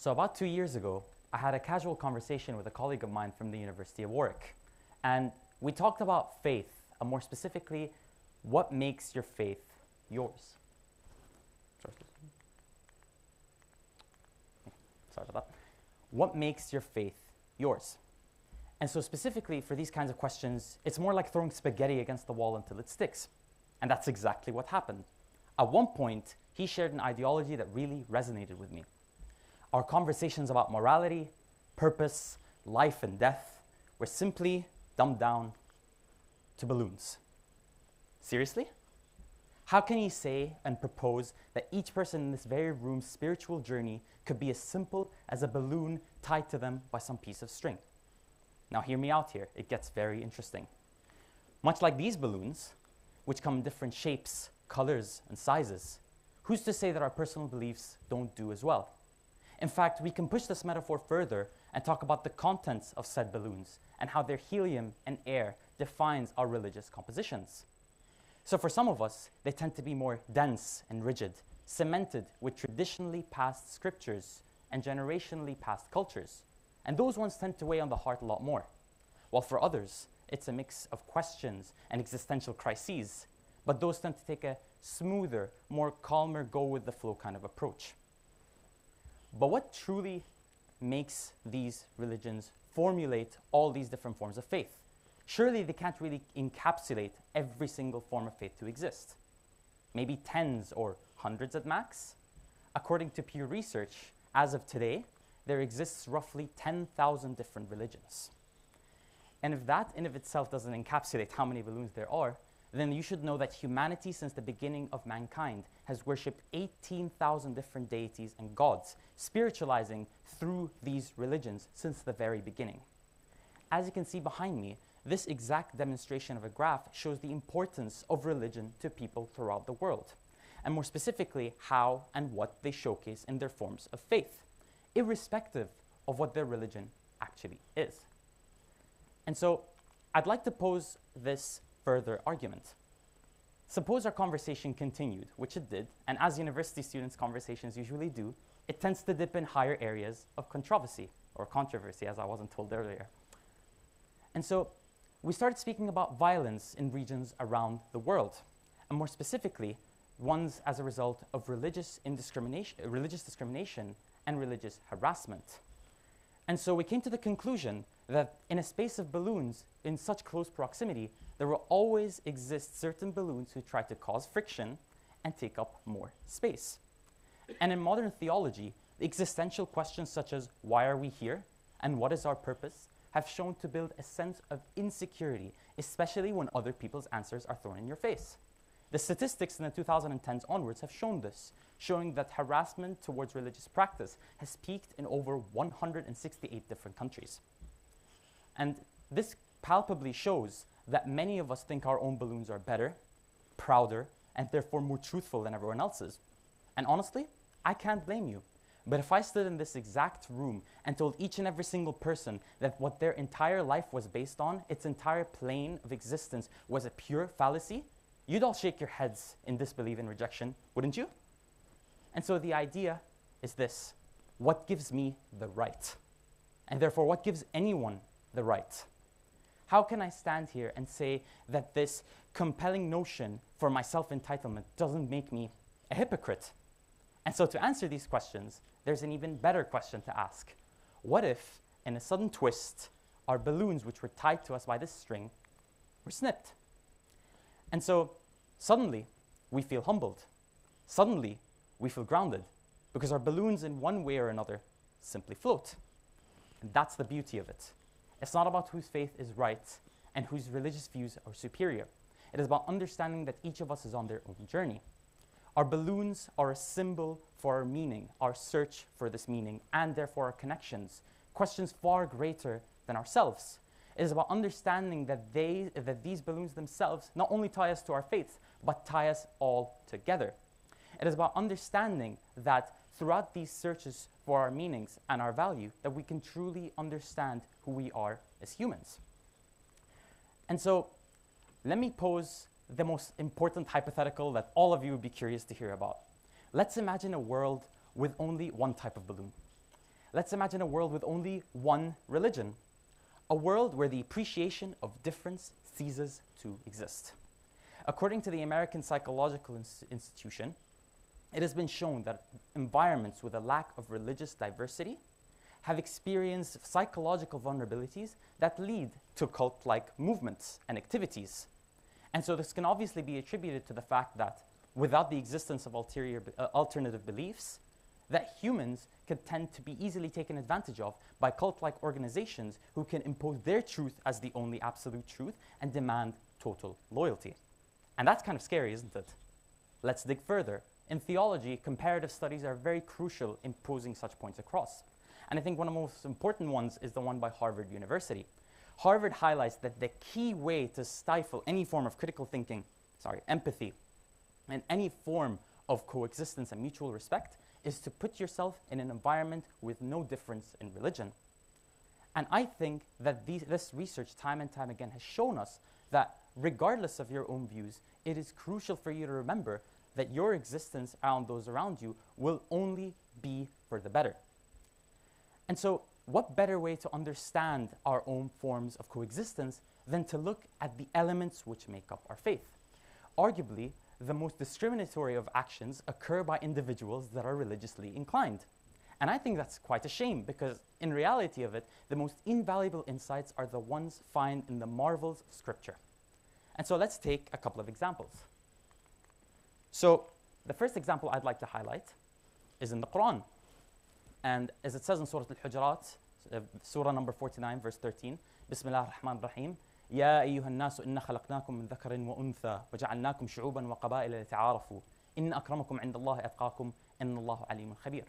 So about 2 years ago, I had a casual conversation with a colleague of mine from the University of Warwick. And we talked about faith, and more specifically, what makes your faith yours? Sorry about that. What makes your faith yours? And so specifically for these kinds of questions, it's more like throwing spaghetti against the wall until it sticks. And that's exactly what happened. At one point, he shared an ideology that really resonated with me. Our conversations about morality, purpose, life and death were simply dumbed down to balloons. Seriously? How can he say and propose that each person in this very room's spiritual journey could be as simple as a balloon tied to them by some piece of string? Now hear me out here, it gets very interesting. Much like these balloons, which come in different shapes, colors, and sizes, who's to say that our personal beliefs don't do as well? In fact, we can push this metaphor further and talk about the contents of said balloons and how their helium and air defines our religious compositions. So for some of us, they tend to be more dense and rigid, cemented with traditionally passed scriptures and generationally passed cultures. And those ones tend to weigh on the heart a lot more. While for others, it's a mix of questions and existential crises, but those tend to take a smoother, more calmer, go-with-the-flow kind of approach. But what truly makes these religions formulate all these different forms of faith? Surely they can't really encapsulate every single form of faith to exist. Maybe tens or hundreds at max? According to Pew Research, as of today, there exists roughly 10,000 different religions. And if that in of itself doesn't encapsulate how many balloons there are, then you should know that humanity since the beginning of mankind has worshipped 18,000 different deities and gods, spiritualizing through these religions since the very beginning. As you can see behind me, this exact demonstration of a graph shows the importance of religion to people throughout the world, and more specifically, how and what they showcase in their forms of faith, irrespective of what their religion actually is. And so, I'd like to pose this further argument. Suppose our conversation continued, which it did, and as university students' conversations usually do, it tends to dip in higher areas of controversy, or controversy, as I wasn't told earlier. And so, we started speaking about violence in regions around the world, and more specifically, ones as a result of religious discrimination and religious harassment. And so we came to the conclusion that in a space of balloons in such close proximity, there will always exist certain balloons who try to cause friction and take up more space. And in modern theology, existential questions such as why are we here and what is our purpose have shown to build a sense of insecurity, especially when other people's answers are thrown in your face. The statistics in the 2010s onwards have shown this, showing that harassment towards religious practice has peaked in over 168 different countries. And this palpably shows that many of us think our own balloons are better, prouder, and therefore more truthful than everyone else's. And honestly, I can't blame you. But if I stood in this exact room and told each and every single person that what their entire life was based on, its entire plane of existence, was a pure fallacy, you'd all shake your heads in disbelief and rejection, wouldn't you? And so the idea is this: what gives me the right? And therefore, what gives anyone the right? How can I stand here and say that this compelling notion for my self-entitlement doesn't make me a hypocrite? And so to answer these questions, there's an even better question to ask. What if, in a sudden twist, our balloons, which were tied to us by this string, were snipped? And so, suddenly, we feel humbled. Suddenly, we feel grounded, because our balloons, in one way or another, simply float. And that's the beauty of it. It's not about whose faith is right and whose religious views are superior. It is about understanding that each of us is on their own journey. Our balloons are a symbol for our meaning, our search for this meaning, and therefore our connections, questions far greater than ourselves. It is about understanding that these balloons themselves not only tie us to our faith, but tie us all together. It is about understanding that throughout these searches for our meanings and our value, that we can truly understand who we are as humans. And so, let me pose the most important hypothetical that all of you would be curious to hear about. Let's imagine a world with only one type of balloon. Let's imagine a world with only one religion, a world where the appreciation of difference ceases to exist. According to the American Psychological Institution, it has been shown that environments with a lack of religious diversity have experienced psychological vulnerabilities that lead to cult-like movements and activities. And so this can obviously be attributed to the fact that without the existence of alternative beliefs, that humans could tend to be easily taken advantage of by cult-like organizations who can impose their truth as the only absolute truth and demand total loyalty. And that's kind of scary, isn't it? Let's dig further. In theology, comparative studies are very crucial in posing such points across. And I think one of the most important ones is the one by Harvard University. Harvard highlights that the key way to stifle any form of critical thinking, empathy, and any form of coexistence and mutual respect is to put yourself in an environment with no difference in religion. And I think that this research time and time again has shown us that regardless of your own views, it is crucial for you to remember that your existence and those around you will only be for the better. And so what better way to understand our own forms of coexistence than to look at the elements which make up our faith? Arguably, the most discriminatory of actions occur by individuals that are religiously inclined. And I think that's quite a shame because in reality of it, the most invaluable insights are the ones found in the marvels of Scripture. And so let's take a couple of examples. So the first example I'd like to highlight is in the Quran. And as it says in Surah Al-Hujurat, Surah number 49, verse 13, Bismillah ar-Rahman ar-Rahim, يا أيها الناس إنا خلقناكم من ذكر وأنثى وجعلناكم شعوبا وقبائل لتعارفوا إن أكرمكم عند الله أتقاكم إن الله عليم خبير.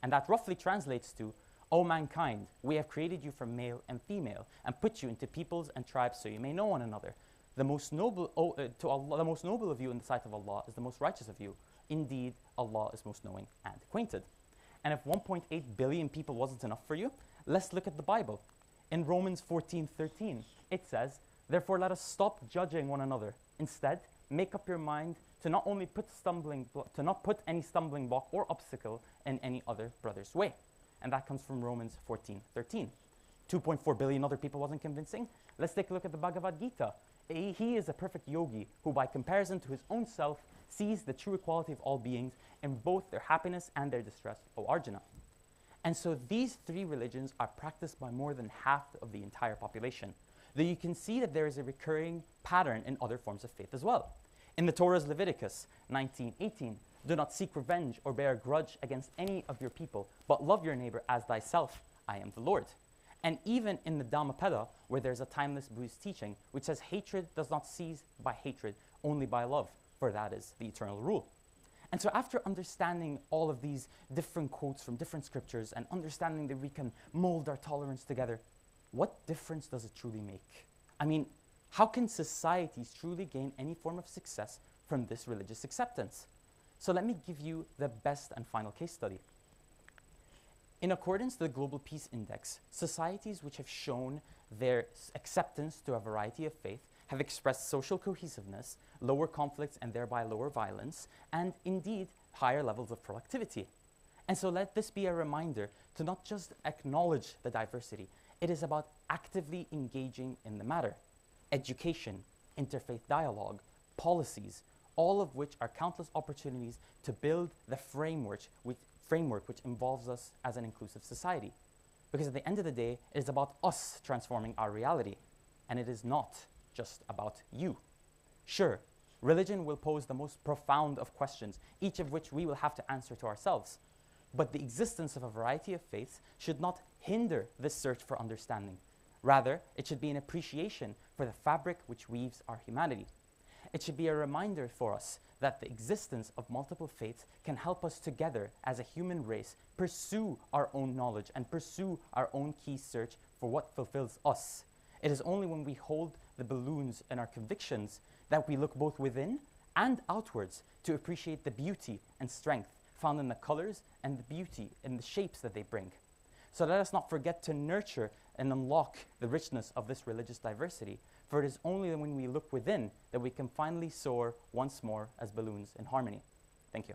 And that roughly translates to, O mankind, we have created you from male and female and put you into peoples and tribes so you may know one another. The most noble the most noble of you in the sight of Allah is the most righteous of you. Indeed, Allah is most knowing and acquainted. And if 1.8 billion people wasn't enough for you, let's look at the Bible. In Romans 14:13, it says, therefore let us stop judging one another. Instead, make up your mind to not only put any stumbling block or obstacle in any other brother's way. And that comes from Romans 14:13. 2.4 billion other people wasn't convincing? Let's take a look at the Bhagavad Gita. He is a perfect yogi who, by comparison to his own self, sees the true equality of all beings in both their happiness and their distress, O Arjuna. And so these three religions are practiced by more than half of the entire population. Though you can see that there is a recurring pattern in other forms of faith as well. In the Torah's Leviticus 19:18, do not seek revenge or bear a grudge against any of your people, but love your neighbor as thyself. I am the Lord. And even in the Dhammapada, where there's a timeless Buddhist teaching, which says hatred does not cease by hatred, only by love, for that is the eternal rule. And so after understanding all of these different quotes from different scriptures and understanding that we can mold our tolerance together, what difference does it truly make? I mean, how can societies truly gain any form of success from this religious acceptance? So let me give you the best and final case study. In accordance to the Global Peace Index, societies which have shown their acceptance to a variety of faith have expressed social cohesiveness, lower conflicts and thereby lower violence, and indeed higher levels of productivity. And so let this be a reminder to not just acknowledge the diversity, it is about actively engaging in the matter. Education, interfaith dialogue, policies, all of which are countless opportunities to build the framework which involves us as an inclusive society. Because at the end of the day, it is about us transforming our reality, and it is not just about you. Sure, religion will pose the most profound of questions, each of which we will have to answer to ourselves. But the existence of a variety of faiths should not hinder this search for understanding. Rather, it should be an appreciation for the fabric which weaves our humanity. It should be a reminder for us that the existence of multiple faiths can help us together as a human race pursue our own knowledge and pursue our own key search for what fulfills us. It is only when we hold the balloons in our convictions that we look both within and outwards to appreciate the beauty and strength found in the colors and the beauty in the shapes that they bring. So let us not forget to nurture and unlock the richness of this religious diversity, for it is only when we look within that we can finally soar once more as balloons in harmony. Thank you.